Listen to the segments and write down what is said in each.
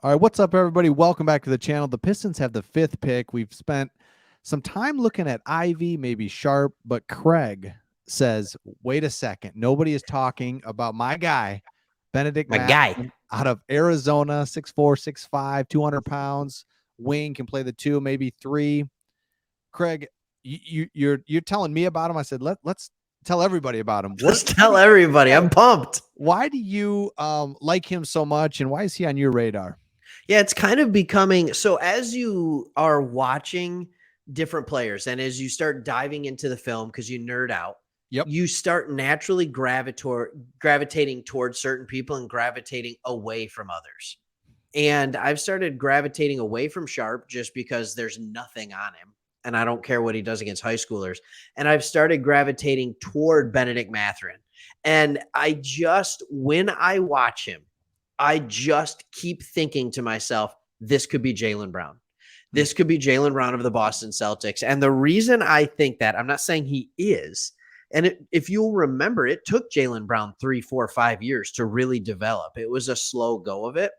All right, what's up, everybody? Welcome back to the channel. The Pistons have the 5th pick. We've spent some time looking at Ivy, maybe Sharp, but Craig says, wait a second. Nobody is talking about my guy, Bennedict My guy. Mathurin, out of Arizona, 6'4", 6'5", 200 pounds, wing, can play the 2, maybe 3. Craig, you're telling me about him. I said, let's tell everybody about him. Let's tell everybody. I'm pumped. Why do you like him so much, and why is he on your radar? Yeah, it's kind of becoming so as you are watching different players and as you start diving into the film because you nerd out, Yep. you start naturally gravitating towards certain people and gravitating away from others. And I've started gravitating away from Sharp just because there's nothing on him. And I don't care what he does against high schoolers. And I've started gravitating toward Bennedict Mathurin. And when I watch him, I just keep thinking to myself, this could be Jaylen Brown. This could be Jaylen Brown of the Boston Celtics. And the reason I think that, I'm not saying he is, and if you'll remember, it took Jaylen Brown 3, 4, 5 years to really develop. It was a slow go of it.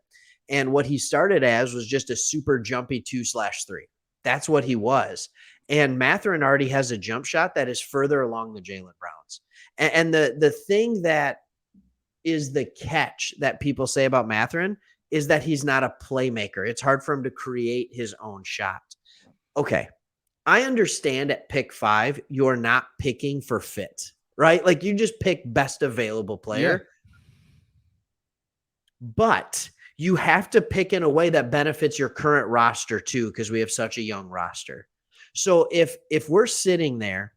And what he started as was just a super jumpy 2/3. That's what he was. And Mathurin already has a jump shot that is further along the Jaylen Browns. And the thing that is the catch that people say about Mathurin is that he's not a playmaker. It's hard for him to create his own shot. Okay. I understand at pick 5, you're not picking for fit, right? Like you just pick best available player. Yeah. But you have to pick in a way that benefits your current roster too, because we have such a young roster. So if we're sitting there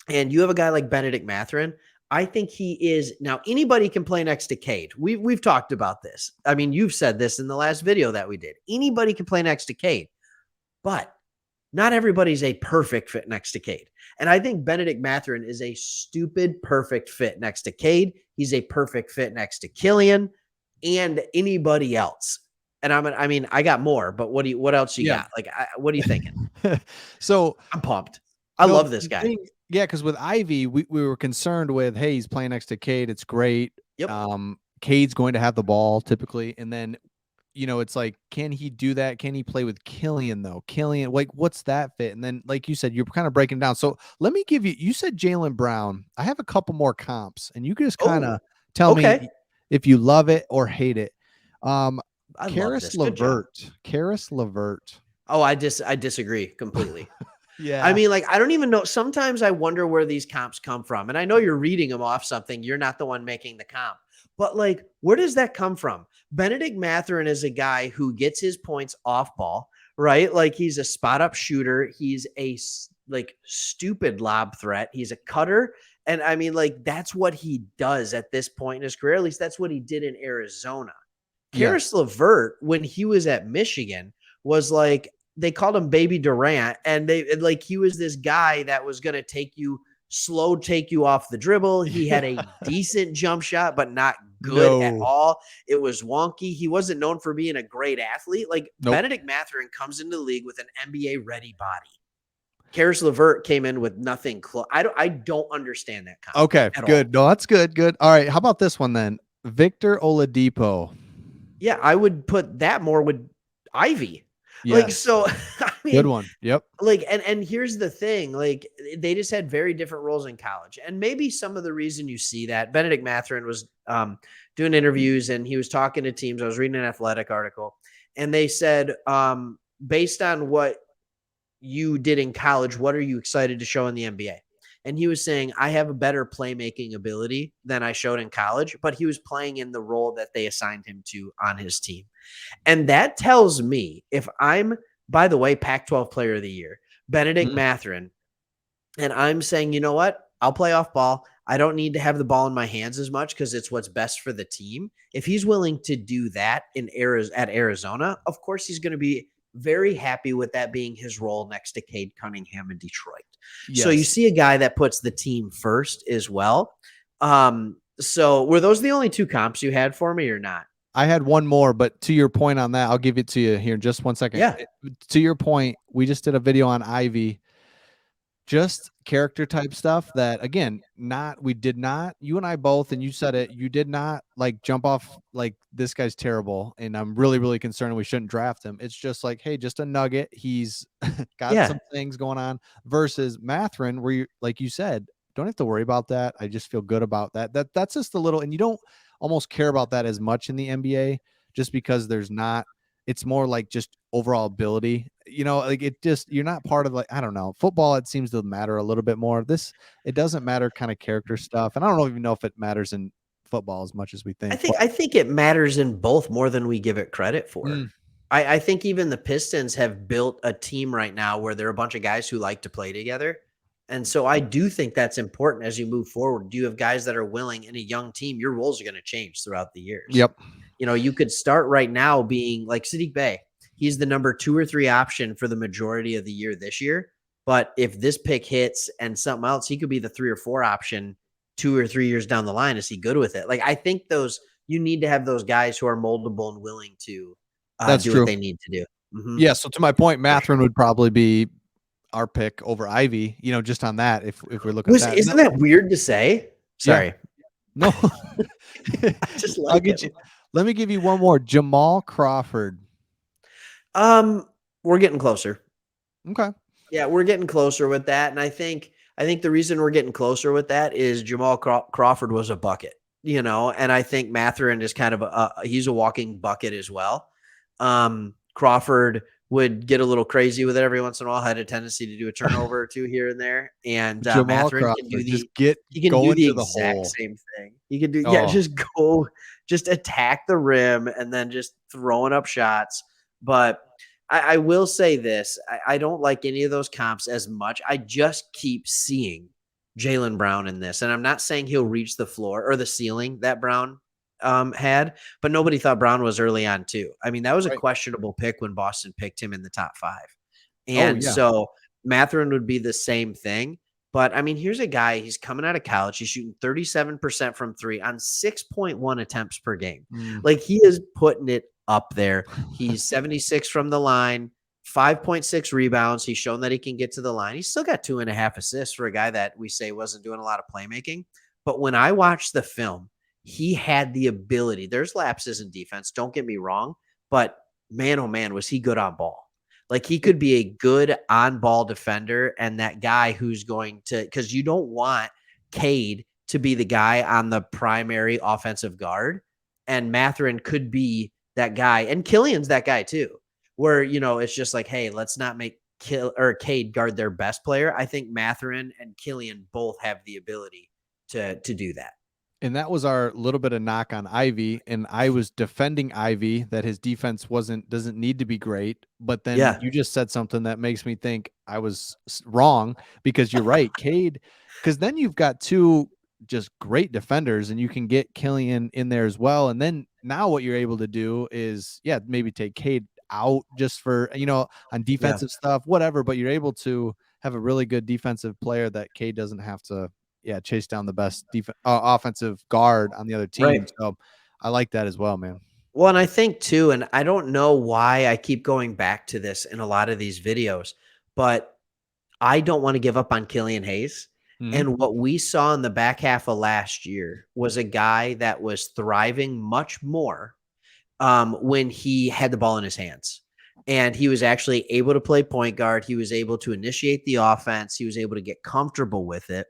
and you have a guy like Bennedict Mathurin, I think he is now. Anybody can play next to Cade. We've talked about this. I mean, you've said this in the last video that we did. Anybody can play next to Cade, but not everybody's a perfect fit next to Cade. And I think Bennedict Mathurin is a stupid perfect fit next to Cade. He's a perfect fit next to Killian and anybody else. And I got more, but what else you got? Like, what are you thinking? So I'm pumped. I love this guy. Yeah, because with Ivy, we were concerned with, hey, he's playing next to Cade. It's great. Yep. Cade's going to have the ball typically. And then, it's like, can he do that? Can he play with Killian, though? Killian, like, what's that fit? And then, like you said, you're kind of breaking down. So let me give you said Jaylen Brown. I have a couple more comps, and you can just kind of tell me if you love it or hate it. Caris LeVert. Oh, I disagree completely. Yeah. I mean, like, I don't even know. Sometimes I wonder where these comps come from. And I know you're reading them off something. You're not the one making the comp. But, like, where does that come from? Bennedict Mathurin is a guy who gets his points off ball, right? Like, he's a spot-up shooter. He's a, like, stupid lob threat. He's a cutter. And, I mean, like, that's what he does at this point in his career. At least that's what he did in Arizona. Caris LeVert, when he was at Michigan, was like, they called him Baby Durant, and he was this guy that was going to take you off the dribble. He had a decent jump shot, but not good at all. It was wonky. He wasn't known for being a great athlete. Like Bennedict Mathurin comes into the league with an NBA ready body. Caris LeVert came in with nothing close. I don't understand that concept. Okay, good. No, that's good. Good. All right. How about this one then? Victor Oladipo. Yeah, I would put that more with Ivy. Yes. Like, so, I mean, good one. Yep. Like, and here's the thing, like, they just had very different roles in college. And maybe some of the reason you see that, Bennedict Mathurin was doing interviews and he was talking to teams. I was reading an Athletic article and they said, based on what you did in college, what are you excited to show in the NBA? And he was saying, I have a better playmaking ability than I showed in college, but he was playing in the role that they assigned him to on his team. And that tells me, if I'm, by the way, Pac-12 Player of the Year, Bennedict Mathurin, and I'm saying, you know what? I'll play off ball. I don't need to have the ball in my hands as much because it's what's best for the team. If he's willing to do that at Arizona, of course he's going to be very happy with that being his role next to Cade Cunningham in Detroit. Yes. So you see a guy that puts the team first as well. So were those the only two comps you had for me or not? I had one more, but to your point on that, I'll give it to you here in just 1 second. Yeah. To your point, we just did a video on Ivy. just character type stuff that, again, we did not, you and I both, and you said it, you did not like jump off like this guy's terrible and I'm really, really concerned we shouldn't draft him. It's just like, hey, just a nugget. He's got Yeah. some things going on versus Mathurin, where you, like you said, don't have to worry about that. I just feel good about that. That's just a little, and you don't almost care about that as much in the NBA just because there's not, it's more like just overall ability. Like it just, you're not part of, like, I don't know. Football, it seems to matter a little bit more. This, it doesn't matter kind of character stuff. And I don't even know if it matters in football as much as we I think. think But I think it matters in both more than we give it credit for. mm, I think even the Pistons have built a team right now where they're a bunch of guys who like to play together. And so I do think that's important as you move forward. Do you have guys that are willing in a young team? Your roles are going to change throughout the years. yep, You could start right now being like Sadiq Bey. He's the number 2 or 3 option for the majority of the year this year. But if this pick hits and something else, he could be the 3 or 4 option 2 or 3 years down the line. Is he good with it? Like, I think you need to have those guys who are moldable and willing to that's do what true. they need to do. Mhm. Yeah. So to my point, For sure. Mathurin would probably be our pick over Ivy, just on that, if we're looking at that. No, Isn't that weird to say? yeah. Sorry. No. I just I'll like get it. you. Let me give you one more. Jamal Crawford. Um, we're getting closer. Okay. Yeah, we're getting closer with that, and I think the reason we're getting closer with that is Jamal Crawford was a bucket, and I think Mathurin is kind of he's a walking bucket as well. Crawford would get a little crazy with it every once in a while, had a tendency to do a turnover or two here and there, and Jamal Mathurin can Crawford, do just the get he can do going the to the exact hole. same thing. He can do Oh, just go, just attack the rim and then just throwing up shots, but I will say this. I don't like any of those comps as much. I just keep seeing Jaylen Brown in this. And I'm not saying he'll reach the floor or the ceiling that Brown had, but nobody thought Brown was early on too. I mean, that was a right. questionable pick when Boston picked him in the top 5. Oh, And yeah. so Mathurin would be the same thing. But I mean, here's a guy, he's coming out of college. He's shooting 37% from 3 on 6.1 attempts per game. Mm. Like, he is putting it up there. He's 76 from the line, 5.6 rebounds. He's shown that he can get to the line. He's still got 2.5 assists for a guy that we say wasn't doing a lot of playmaking. But when I watched the film, he had the ability. There's lapses in defense, don't get me wrong, but man, oh man, was he good on ball. Like, he could be a good on ball defender and that guy who's going to, because you don't want Cade to be the guy on the primary offensive guard. And Mathurin could be that guy. And Killian's that guy too, where, it's just like, hey, let's not make Cade guard their best player. I think Mathurin and Killian both have the ability to do that. And that was our little bit of knock on Ivy. And I was defending Ivy that his defense doesn't need to be great. But then Yeah. you just said something that makes me think I was wrong, because you're right, Cade. Because then you've got two just great defenders and you can get Killian in there as well. And then now what you're able to do is, yeah, maybe take Cade out just for, on Yeah. defensive stuff, whatever. But you're able to have a really good defensive player that Cade doesn't have to, yeah, chase down the best offensive guard on the other team. Right. So I like that as well, man. Well, and I think too, and I don't know why I keep going back to this in a lot of these videos, but I don't want to give up on Killian Hayes. Mhm. And what we saw in the back half of last year was a guy that was thriving much more when he had the ball in his hands. And he was actually able to play point guard. He was able to initiate the offense. He was able to get comfortable with it.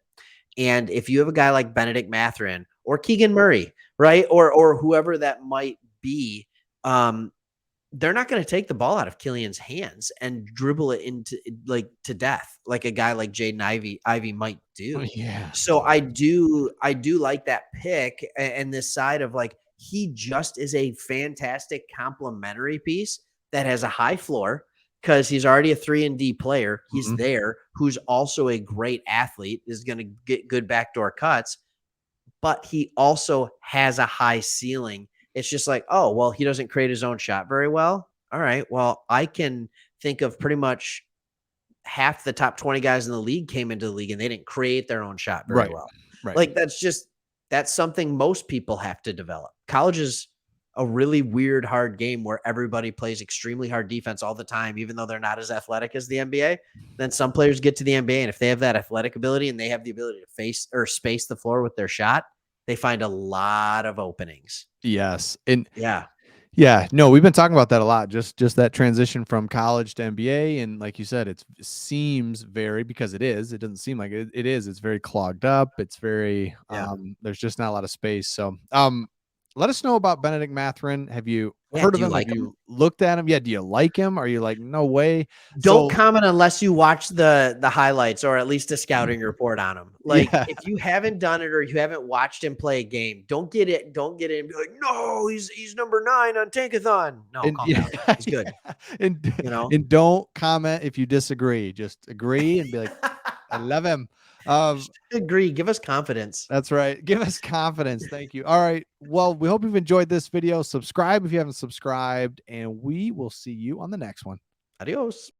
And if you have a guy like Bennedict Mathurin or Keegan Murray, right, or whoever that might be, they're not going to take the ball out of Killian's hands and dribble it into like to death, like a guy like Jaden Ivy might Oh, do. yeah. So I do like that pick and this side of like he just is a fantastic complementary piece that has a high floor because he's already a 3-and-D player. He's Mhm. there, who's also a great athlete, is going to get good backdoor cuts, but he also has a high ceiling. It's just like, oh, well, he doesn't create his own shot very well. All right, well, I can think of pretty much half the top 20 guys in the league came into the league and they didn't create their own shot very Right. well. Right. Like, that's something most people have to develop. Colleges a really weird, hard game where everybody plays extremely hard defense all the time, even though they're not as athletic as the NBA. Then some players get to the NBA, and if they have that athletic ability and they have the ability to face or space the floor with their shot, they find a lot of openings. Yes. And Yeah. yeah, no, we've been talking about that a lot. Just that transition from college to NBA, and like you said, it seems very, because it is. It doesn't seem like it, it is. It's very clogged up. It's very Yeah. there's just not a lot of space. So let us know about Bennedict Mathurin. Have you Yeah. heard Do of you him? Have like them? you looked at him? Yeah. Do you like him? Are you like, no way? Don't So comment unless you watch the highlights or at least a scouting report on him. Like, yeah. if you haven't done it or you haven't watched him play a game, don't get it. Don't get it and be like, no, he's number 9 on Tankathon. No, And calm yeah, down. He's good. and You know. and don't comment if you disagree. Just agree and be like, I love him. Um, Just agree. Give us confidence. That's right. Give us confidence. Thank you. All right. Well, we hope you've enjoyed this video. Subscribe if you haven't subscribed, and we will see you on the next one. Adios.